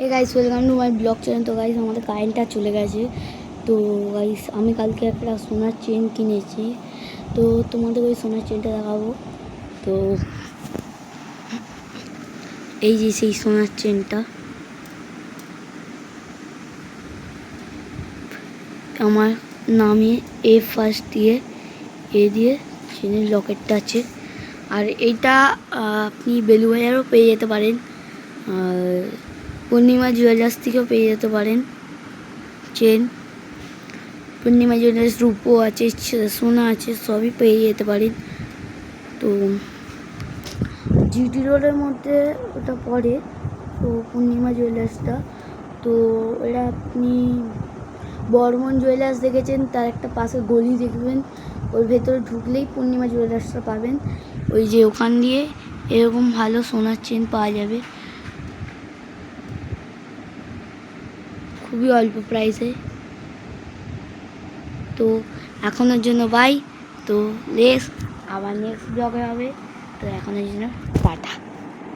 A guys welcome to my blog channel. তো guys আমাদের কারেন্টটা চলে গেছে। তো গাইস আমি কালকে একটা সোনার চেন কিনেছি, তো তোমাদের ওই সোনার চেনটা দেখাবো। তো এই যে সেই সোনার চেনটা আমার নামে এ ফার্স্ট দিয়ে চেনের লকেটটা আছে। আর এইটা আপনি বেলুবাজারও পেয়ে যেতে পারেন, আর পূর্ণিমা জুয়েলার্স থেকেও পেয়ে যেতে পারেন চেন। পূর্ণিমা জুয়েলার্স রূপো আছে, সোনা আছে, সবই পেয়ে যেতে পারেন। তো জিটি রোডের মধ্যে ওটা পড়ে, তো পূর্ণিমা জুয়েলার্সটা। তো এটা আপনি বর্মন জুয়েলার্স দেখেছেন, তার একটা পাশে গলি দেখবেন, ওর ভেতরে ঢুকলেই পূর্ণিমা জুয়েলার্সটা পাবেন। ওই যে ওখান দিয়ে এরকম ভালো সোনার চেন পাওয়া যাবে খুবই অল্প প্রাইসে। তো এখনের জন্য বাই। তো আবার নেক্সট ব্লগে হবে। তো এখনের জন্য টাটা।